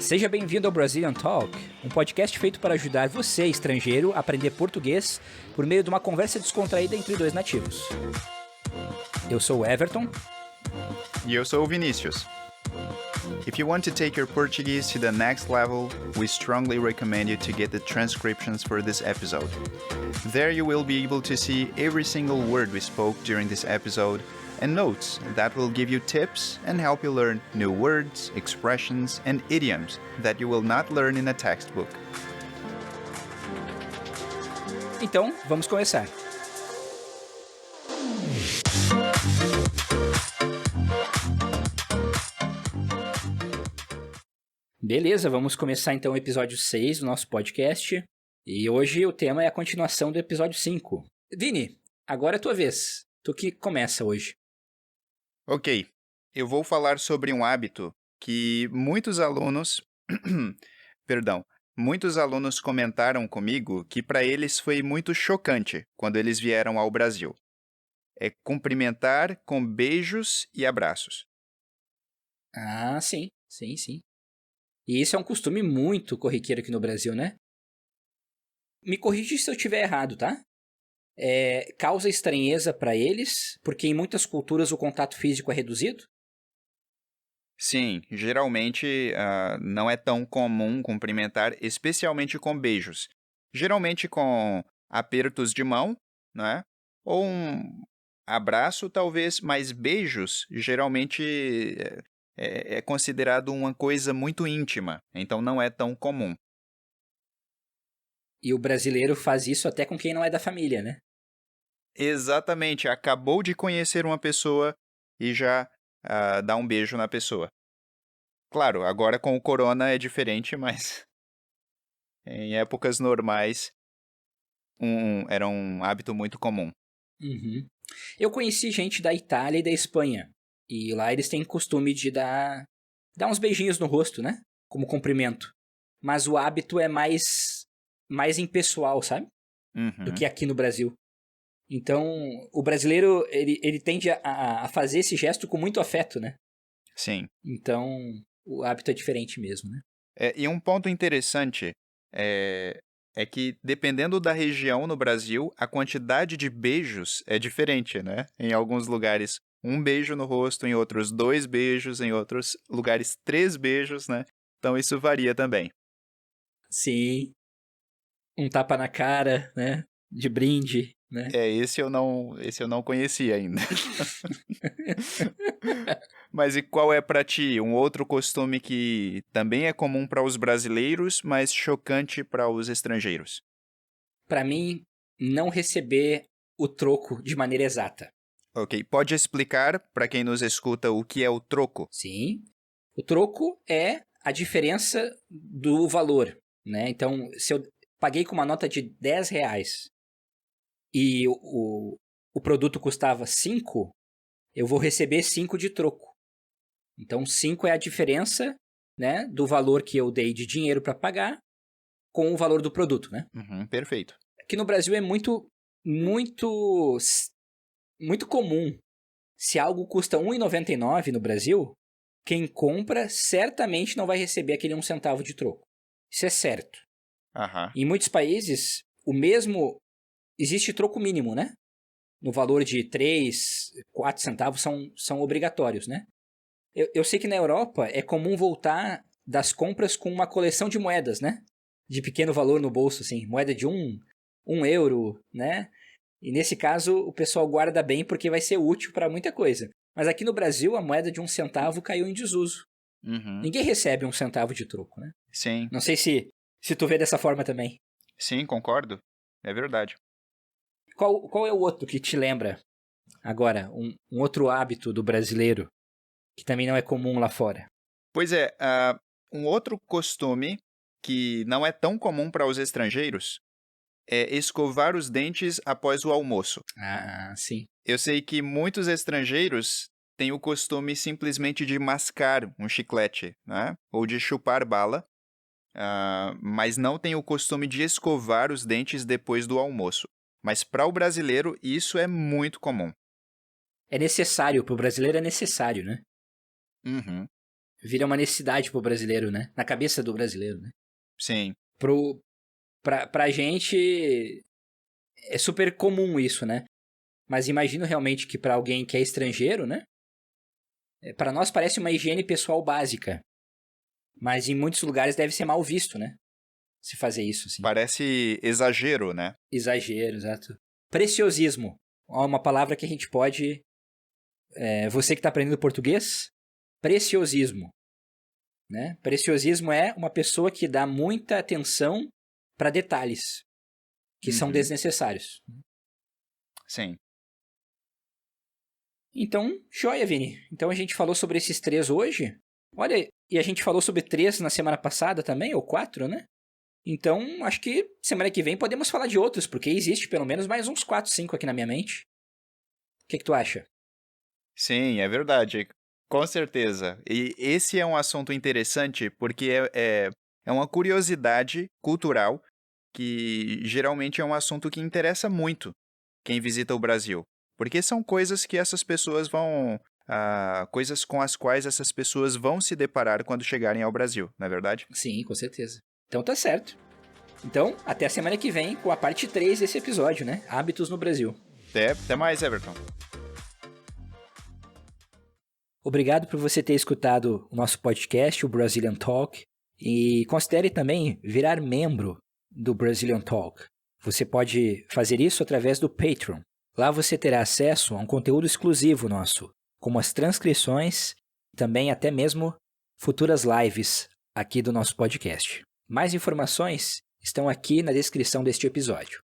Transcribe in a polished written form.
Seja bem-vindo ao Brazilian Talk, um podcast feito para ajudar você, estrangeiro, a aprender português por meio de uma conversa descontraída entre dois nativos. Eu sou o Everton. E eu sou o Vinícius. If you want to take your Portuguese to the next level, we strongly recommend you to get the transcriptions for this episode. There you will be able to see every single word we spoke during this episode and notes that will give you tips and help you learn new words, expressions, and idioms that you will not learn in a textbook. Então, vamos começar. Beleza, vamos começar então o episódio 6 do nosso podcast. E hoje o tema é a continuação do episódio 5. Vini, agora é a tua vez. Tu que começa hoje. Ok, eu vou falar sobre um hábito que muitos alunos comentaram comigo que para eles foi muito chocante quando eles vieram ao Brasil. É cumprimentar com beijos e abraços. Ah, sim. E isso é um costume muito corriqueiro aqui no Brasil, né? Me corrige se eu estiver errado, tá? Causa estranheza para eles, porque em muitas culturas o contato físico é reduzido? Sim, geralmente não é tão comum cumprimentar, especialmente com beijos. Geralmente com apertos de mão, né? Ou um abraço, talvez, mas beijos geralmente é considerado uma coisa muito íntima, então não é tão comum. E o brasileiro faz isso até com quem não é da família, né? Exatamente, acabou de conhecer uma pessoa e já dá um beijo na pessoa. Claro, agora com o corona é diferente, mas em épocas normais era um hábito muito comum. Uhum. Eu conheci gente da Itália e da Espanha, e lá eles têm costume de dar uns beijinhos no rosto, né? Como cumprimento. Mas o hábito é mais impessoal, sabe? Do que aqui no Brasil. Então, o brasileiro, ele tende a fazer esse gesto com muito afeto, né? Sim. Então, o hábito é diferente mesmo, né? E um ponto interessante é que, dependendo da região no Brasil, a quantidade de beijos é diferente, né? Em alguns lugares, 1 beijo no rosto, em outros 2 beijos, em outros lugares 3 beijos, né? Então, isso varia também. Sim. Um tapa na cara, né? De brinde, né? Esse eu não conhecia ainda. Mas e qual é para ti um outro costume que também é comum para os brasileiros, mas chocante para os estrangeiros? Para mim, não receber o troco de maneira exata. Ok, pode explicar para quem nos escuta o que é o troco? Sim. O troco é a diferença do valor, né? Então, se eu paguei com uma nota de R$10 e o produto custava 5, eu vou receber 5 de troco. Então, 5 é a diferença, né, do valor que eu dei de dinheiro para pagar com o valor do produto, né? Perfeito. Aqui no Brasil é muito comum. Se algo custa R$1,99 no Brasil, quem compra certamente não vai receber aquele 1 centavo de troco. Isso é certo. Em muitos países, existe troco mínimo, né? No valor de 3, 4 centavos são obrigatórios, né? Eu sei que na Europa é comum voltar das compras com uma coleção de moedas, né? De pequeno valor no bolso, assim. Moeda de 1 euro, né? E nesse caso o pessoal guarda bem porque vai ser útil para muita coisa. Mas aqui no Brasil a moeda de 1 centavo caiu em desuso. Ninguém recebe 1 centavo de troco, né? Sim. Não sei se tu vê dessa forma também. Sim, concordo. É verdade. Qual é o outro que te lembra agora? Um outro hábito do brasileiro que também não é comum lá fora. Pois é, um outro costume que não é tão comum para os estrangeiros é escovar os dentes após o almoço. Ah, sim. Eu sei que muitos estrangeiros têm o costume simplesmente de mascar um chiclete, né? Ou de chupar bala, mas não têm o costume de escovar os dentes depois do almoço. Mas para o brasileiro, isso é muito comum. É necessário, para o brasileiro é necessário, né? Vira uma necessidade pro brasileiro, né? Na cabeça do brasileiro, né? Sim. Pra gente, é super comum isso, né? Mas imagino realmente que pra alguém que é estrangeiro, né? Pra nós parece uma higiene pessoal básica. Mas em muitos lugares deve ser mal visto, né? Se fazer isso, assim. Parece exagero, né? Exagero, exato. Preciosismo. Uma palavra que a gente pode... você que tá aprendendo português, preciosismo. Né? Preciosismo é uma pessoa que dá muita atenção para detalhes que são desnecessários. Sim. Então, joia, Vini. Então a gente falou sobre esses 3 hoje. Olha, e a gente falou sobre 3 na semana passada também, ou 4, né? Então, acho que semana que vem podemos falar de outros, porque existe pelo menos mais uns 4, 5 aqui na minha mente. O que tu acha? Sim, é verdade. Com certeza. E esse é um assunto interessante porque é uma curiosidade cultural que geralmente é um assunto que interessa muito quem visita o Brasil. Porque são coisas que essas pessoas vão... coisas com as quais essas pessoas vão se deparar quando chegarem ao Brasil, não é verdade? Sim, com certeza. Então tá certo. Então, até a semana que vem com a parte 3 desse episódio, né? Hábitos no Brasil. Até mais, Everton. Obrigado por você ter escutado o nosso podcast, o Brazilian Talk, e considere também virar membro do Brazilian Talk. Você pode fazer isso através do Patreon. Lá você terá acesso a um conteúdo exclusivo nosso, como as transcrições e também até mesmo futuras lives aqui do nosso podcast. Mais informações estão aqui na descrição deste episódio.